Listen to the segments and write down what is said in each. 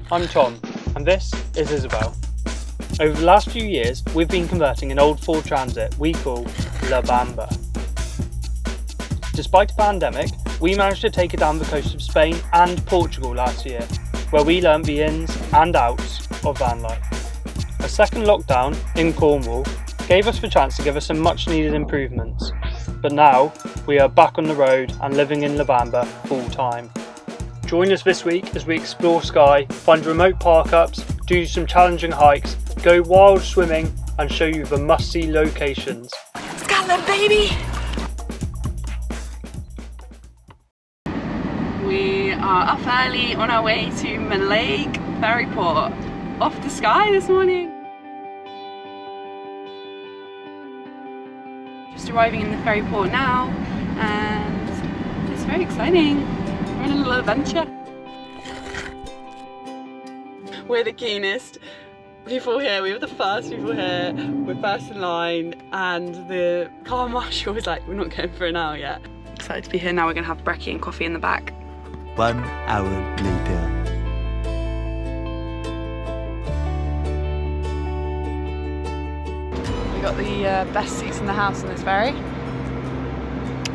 I'm Tom, and this is Isabel. Over the last few years, we've been converting an old Ford Transit we call La Bamba. Despite a pandemic, we managed to take it down the coast of Spain and Portugal last year, where we learnt the ins and outs of van life. A second lockdown in Cornwall gave us the chance to give us some much needed improvements, but now we are back on the road and living in La Bamba full time. Join us this week as we explore Skye, find remote park-ups, do some challenging hikes, go wild swimming and show you the must-see locations. Scotland, baby! We are up early on our way to Mallaig ferry port, off to Skye this morning. Just arriving in the ferry port now and it's very exciting. We're on a little adventure. We're the keenest people here, we were the first people here, we're first in line, and the car marshal was like, we're not going for an hour yet. Excited to be here now, we're gonna have brekkie and coffee in the back. 1 hour later. We got the best seats in the house on this ferry.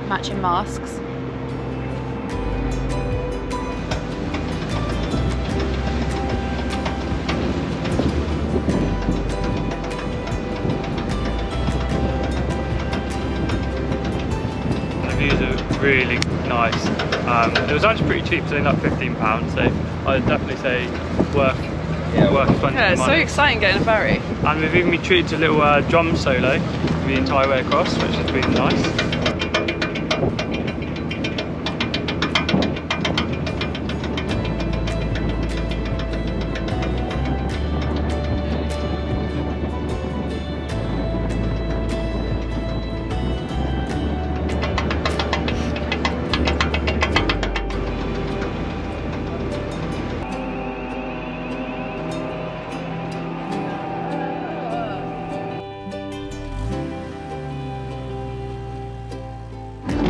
Matching masks. The views are really nice. It was actually pretty cheap, so only like £15, so I'd definitely say worth spending Yeah, it's money. so exciting getting a ferry. And we've even been treated to a little drum solo the entire way across, which has been nice.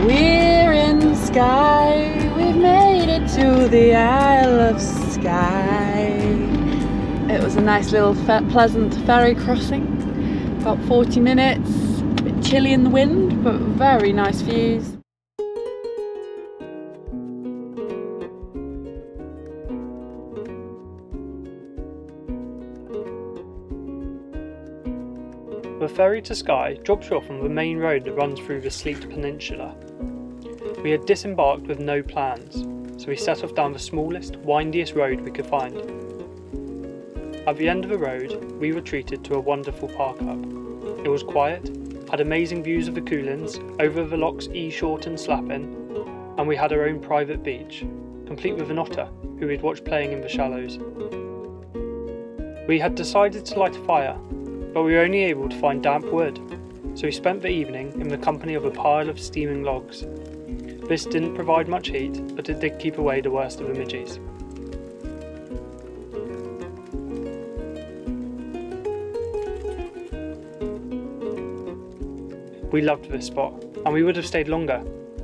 We're in Skye, we've made it to the Isle of Skye. It was a nice little pleasant ferry crossing, about 40 minutes, a bit chilly in the wind, but very nice views. The ferry to Skye drops you off on the main road that runs through the Sleat Peninsula. We had disembarked with no plans, so we set off down the smallest, windiest road we could find. At the end of the road, we were treated to a wonderful park-up. It was quiet, had amazing views of the Highlands, over the lochs Short and Slappin, and we had our own private beach, complete with an otter, who we'd watched playing in the shallows. We had decided to light a fire, but we were only able to find damp wood, so we spent the evening in the company of a pile of steaming logs. This didn't provide much heat, but it did keep away the worst of the midges. We loved this spot, and we would have stayed longer.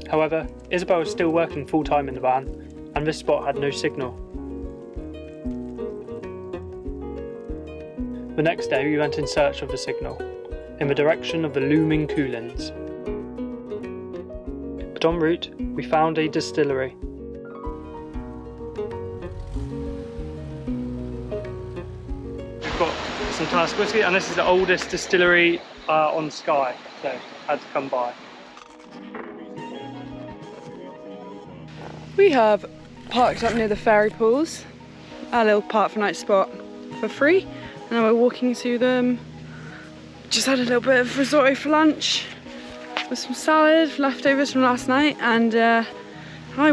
However, Isabel was still working full-time in the van, and this spot had no signal. The next day we went in search of the signal, in the direction of the looming Highlands. But en route, we found a distillery. We've got some Task whiskey, and this is the oldest distillery on Skye, so had to come by. We have parked up near the ferry pools, our little park for night spot for free. And then we're walking to them. Just had a little bit of risotto for lunch with some salad, leftovers from last night, and I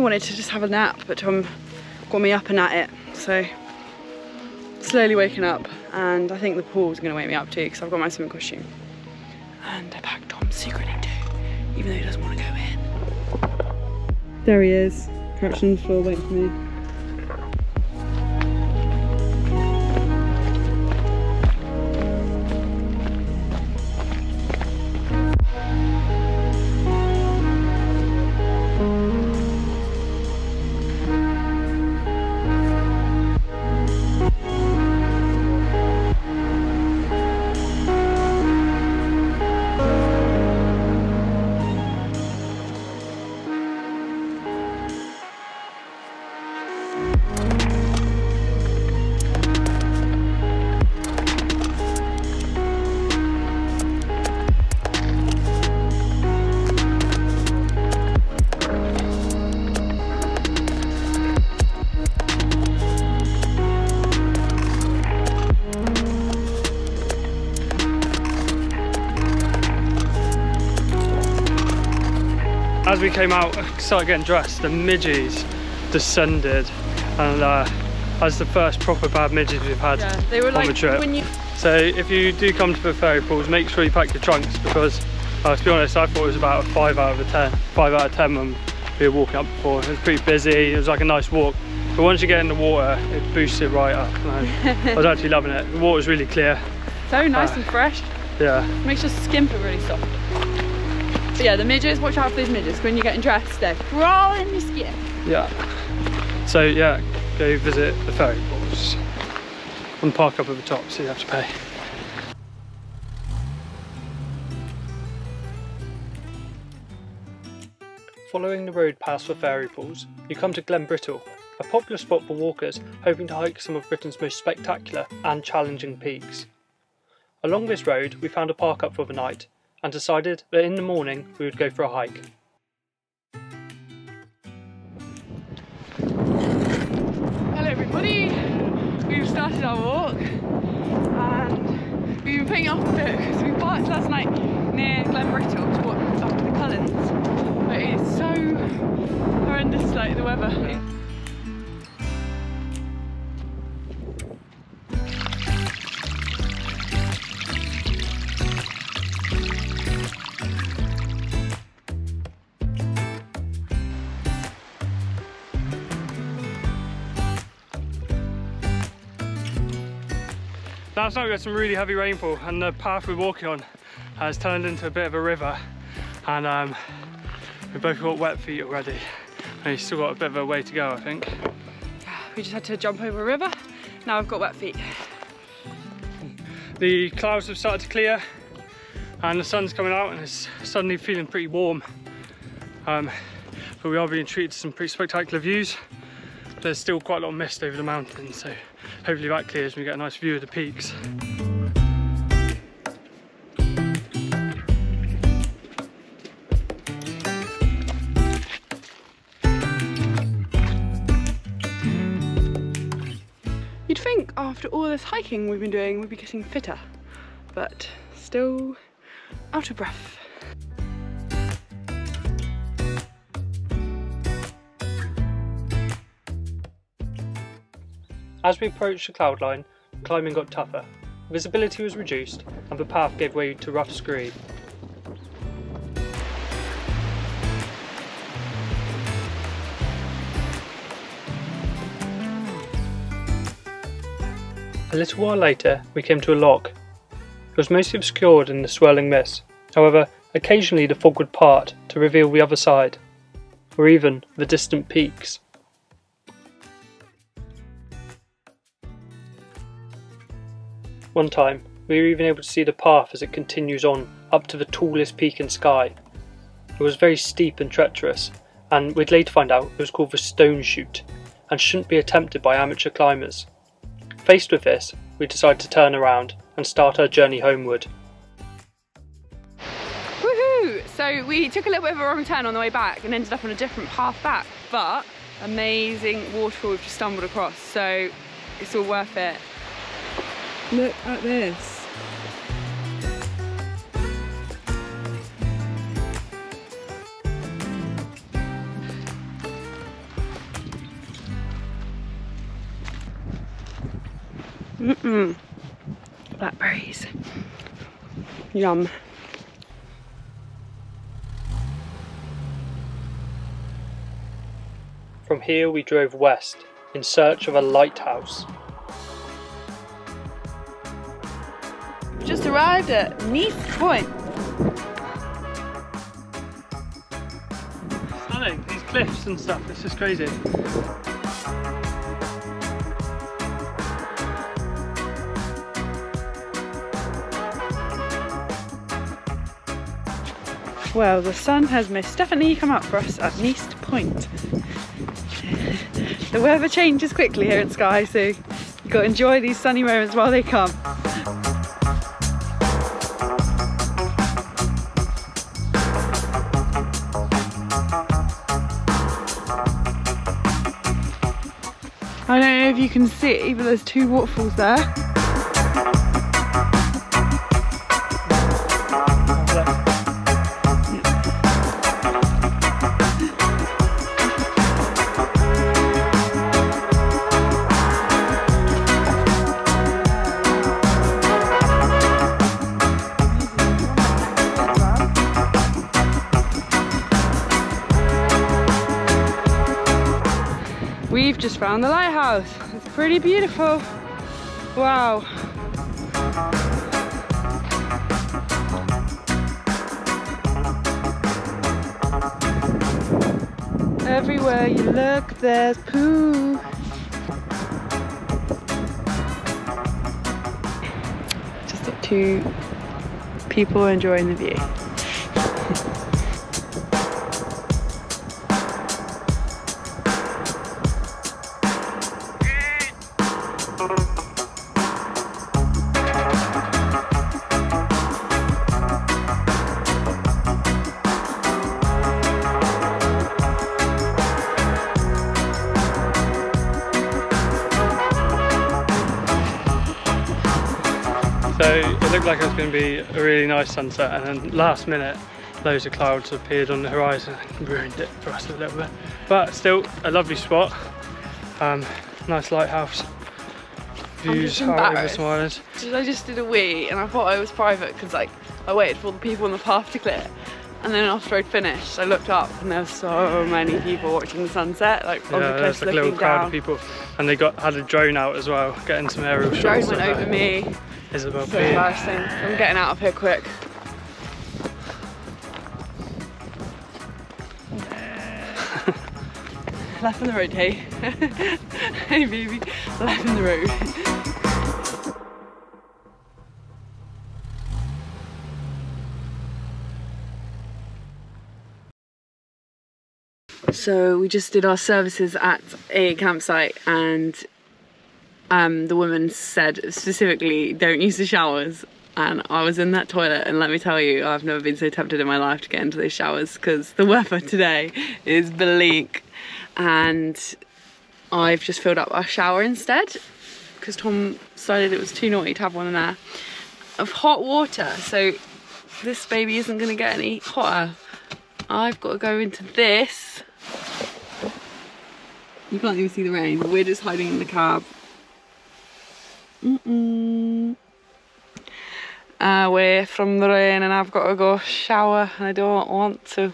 wanted to just have a nap, but Tom got me up and at it. So slowly waking up, and I think the pool's gonna wake me up too because I've got my swimming costume. And I packed Tom's secretly too, even though he doesn't want to go in. There he is, crouched on the floor waiting for me. we came out, started getting dressed, the midges descended, and that's the first proper bad midges we've had they were on the trip. So if you do come to the ferry pools, make sure you pack your trunks, because to be honest, I thought it was about a 5 out of 10 when we were walking up before. It was pretty busy, it was like a nice walk, but once you get in the water it boosts it right up. I was actually loving it. The water's really clear, so nice and fresh. Yeah, makes your skin feel really soft. But yeah, the midges, watch out for these midges. When you're getting dressed, they're crawling your skin. Yeah, so yeah, go visit the ferry pools and park up at the top, so you have to pay. Following the road past the ferry pools, you come to Glen Brittle, a popular spot for walkers hoping to hike some of Britain's most spectacular and challenging peaks. Along this road we found a park up for the night and decided that in the morning we would go for a hike. Hello everybody, we've started our walk and we've been putting off a bit because we parked last night near Glen Brittle to walk up to the Cullens, but it's so horrendous, like the weather. Yeah. Last night we had some really heavy rainfall and the path we're walking on has turned into a bit of a river, and we've both got wet feet already and we've still got a bit of a way to go, I think. We just had to jump over a river, now I've got wet feet. The clouds have started to clear and the sun's coming out and it's suddenly feeling pretty warm, but we are being treated to some pretty spectacular views. There's still quite a lot of mist over the mountains, so hopefully that clears and we get a nice view of the peaks. You'd think after all this hiking we've been doing we'd be getting fitter, but still out of breath. As we approached the cloud line, climbing got tougher. Visibility was reduced and the path gave way to rough scree. A little while later we came to a lock. It was mostly obscured in the swirling mist, however occasionally the fog would part to reveal the other side, or even the distant peaks. One time, we were even able to see the path as it continues on up to the tallest peak in Skye. It was very steep and treacherous, and we'd later find out it was called the Stone Chute, and shouldn't be attempted by amateur climbers. Faced with this, we decided to turn around and start our journey homeward. Woohoo! So we took a little bit of a wrong turn on the way back and ended up on a different path back, but amazing waterfall we've just stumbled across, so it's all worth it. Look at this. Blackberries. Yum. From here we drove west in search of a lighthouse. Just arrived at Neist Point. Stunning, these cliffs and stuff, it's just crazy. Well, the sun has most definitely come up for us at Neist Point. The weather changes quickly here in Skye, so you've got to enjoy these sunny moments while they come. I don't know if you can see, but there's two waterfalls there. we've just found the lighthouse. It's pretty beautiful. Wow. Everywhere you look, there's poo. Just the two people enjoying the view. So it looked like it was going to be a really nice sunset, and then last minute loads of clouds appeared on the horizon and ruined it for us a little bit. But still a lovely spot, nice lighthouse, views out over some islands. I just did a wee and I thought I was private because like I waited for the people on the path to clear, and then after I'd finished I looked up and there were so many people watching the sunset, like on the cliffs, like a looking little crowd down. of people, and they had a drone out as well, getting some aerial The shots. drone went over me. Isabel So embarrassing. I'm getting out of here quick. Left in the road, hey. Hey baby, left in the road. So we just did our services at a campsite, and the woman said specifically don't use the showers, and I was in that toilet, and let me tell you, I've never been so tempted in my life to get into those showers because the weather today is bleak. And I've just filled up our shower instead because Tom decided it was too naughty to have one in there of hot water, so this baby isn't going to get any hotter. I've got to go into this. You can't even see the rain, we're just hiding in the cab. Away from the rain, and I've got to go shower and I don't want to.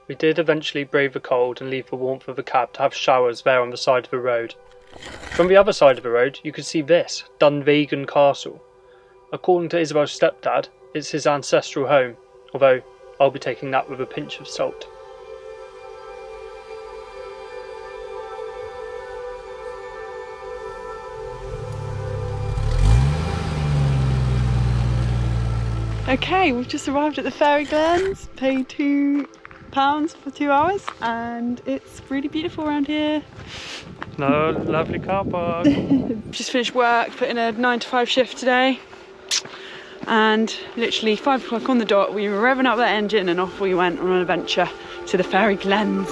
We did eventually brave the cold and leave the warmth of the cab to have showers there on the side of the road. From the other side of the road you could see this, Dunvagen Castle. According to Isabel's stepdad, it's his ancestral home, although I'll be taking that with a pinch of salt. Okay, we've just arrived at the Fairy Glens, paid £2 for 2 hours, and it's really beautiful around here. No, lovely car park. Just finished work, put in a 9 to 5 shift today, and literally 5 o'clock on the dot we were revving up that engine and off we went on an adventure to the Fairy Glens.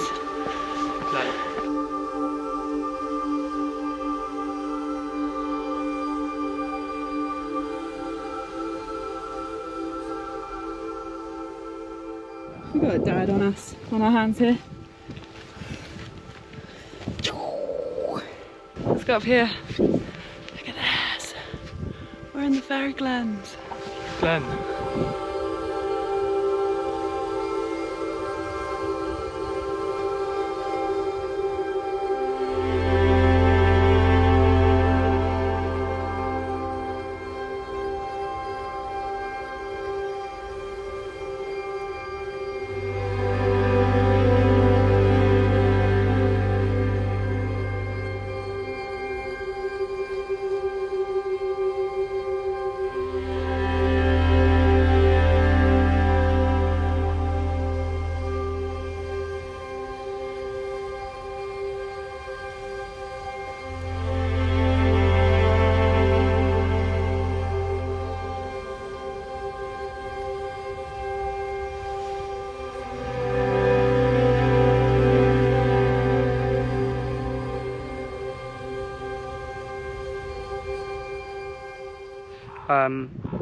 We've got a dad on us, on our hands here. Let's go up here. Look at this. We're in the Fairy Glens. Glen.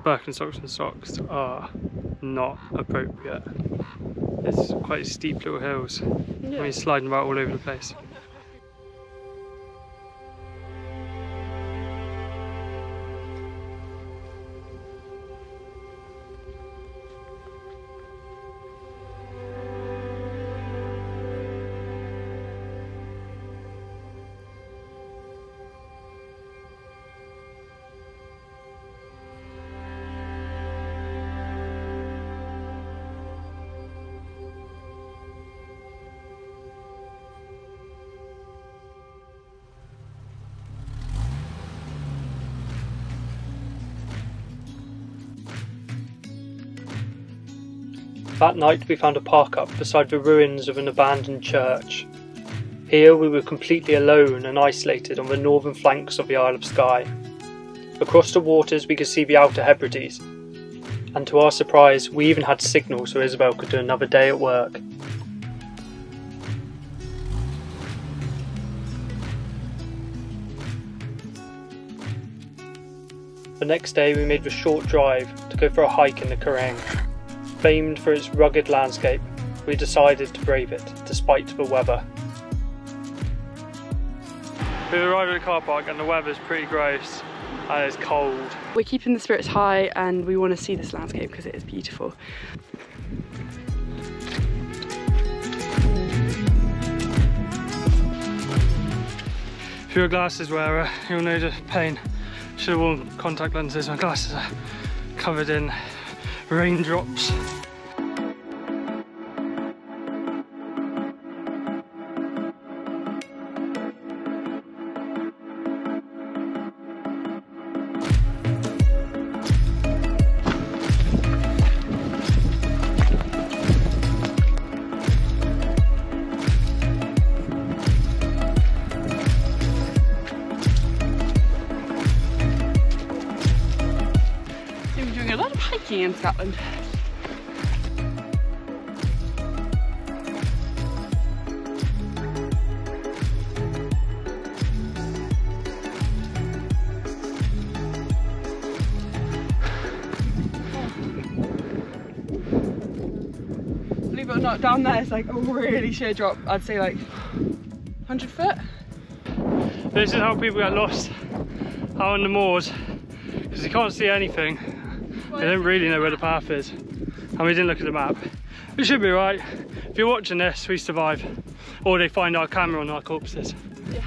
Birkenstocks and socks are not appropriate. It's quite steep little hills. Yeah. When you're sliding about all over the place. That night we found a park up beside the ruins of an abandoned church. Here we were completely alone and isolated on the northern flanks of the Isle of Skye. Across the waters we could see the Outer Hebrides, and to our surprise we even had signal so Isabel could do another day at work. The next day we made the short drive to go for a hike in the Quraing. Famed for its rugged landscape, we decided to brave it despite the weather. We arrived at the car park and the weather's pretty gross and it's cold. We're keeping the spirits high and we want to see this landscape because it is beautiful. If you're a glasses wearer, you'll know the pain. Should have worn contact lenses, my glasses are covered in raindrops. A lot of hiking in Scotland. Believe it or not, down there it's like a really sheer drop. I'd say like 100 foot. This is how people get lost out on the moors, because you can't see anything. They don't really know where the path is, and we didn't look at the map. We should be right. If you're watching this, we survive, or they find our camera on our corpses. Yeah.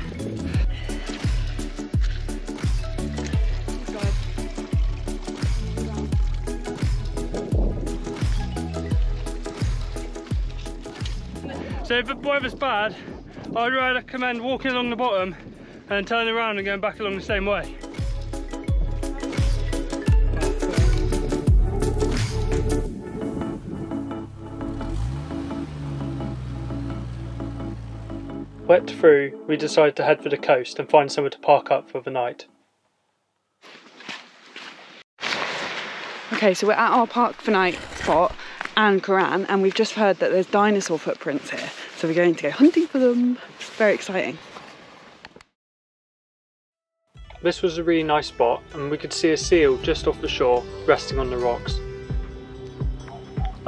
So if the weather's bad, I'd recommend walking along the bottom and then turning around and going back along the same way. Wet through, we decided to head for the coast and find somewhere to park up for the night. Okay, so we're at our park for night spot and Quraing, and we've just heard that there's dinosaur footprints here, so we're going to go hunting for them. It's very exciting. This was a really nice spot, and we could see a seal just off the shore, resting on the rocks.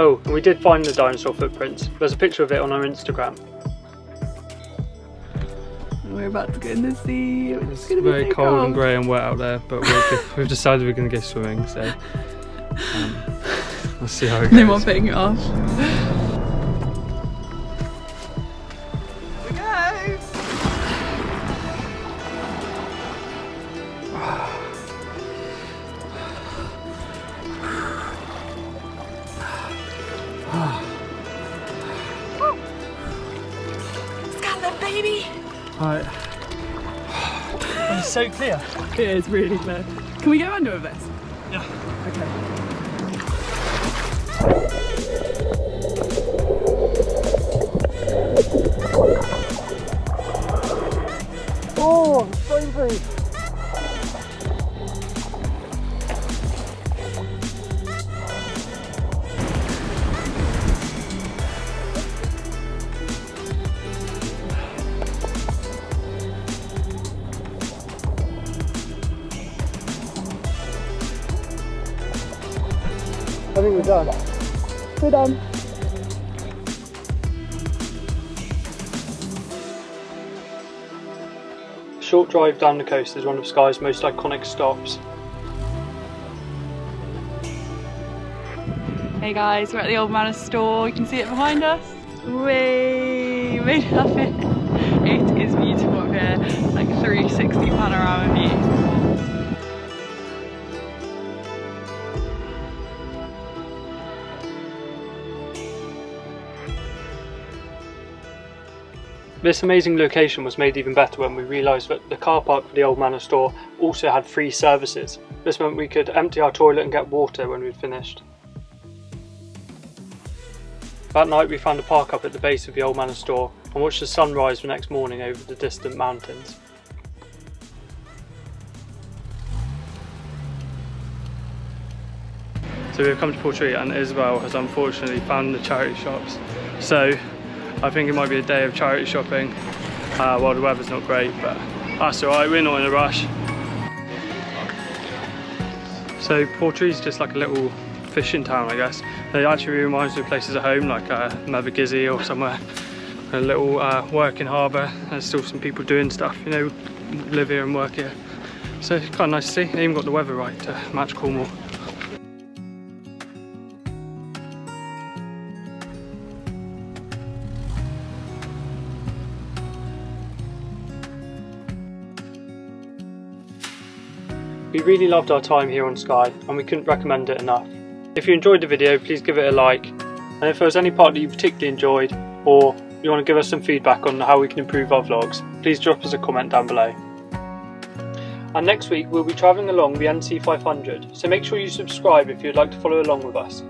Oh, and we did find the dinosaur footprints. There's a picture of it on our Instagram. We're about to go in the sea. It's very cold and grey and wet out there, but we've decided we're going to go swimming, so let's see how it goes. No more putting it off. Here we go! Scotland, baby! Right. It's so clear. It is really clear. Can we go under with this? Yeah. Okay. Oh, bravery! I think we're done. We're done. A short drive down the coast is one of Skye's most iconic stops. Hey guys, we're at the Old Man of Storr. You can see it behind us. Way, we love it. It is beautiful up here. Like 360 panorama view. This amazing location was made even better when we realised that the car park for the Old Man of Storr also had free services. This meant we could empty our toilet and get water when we'd finished. That night we found a park up at the base of the Old Man of Storr and watched the sun rise the next morning over the distant mountains. So we've come to Portree and Isabel has unfortunately found the charity shops. So I think it might be a day of charity shopping while the weather's not great, but that's alright, we're not in a rush. So Portree's just like a little fishing town, I guess. It actually reminds me of places at home like Mothergizzy or somewhere. A little working harbour. There's still some people doing stuff, you know, live here and work here. So it's kind of nice to see. They even got the weather right to match Cornwall. We really loved our time here on Skye and we couldn't recommend it enough. If you enjoyed the video, please give it a like, and if there was any part that you particularly enjoyed or you want to give us some feedback on how we can improve our vlogs, please drop us a comment down below. And next week we'll be travelling along the NC 500, so make sure you subscribe if you'd like to follow along with us.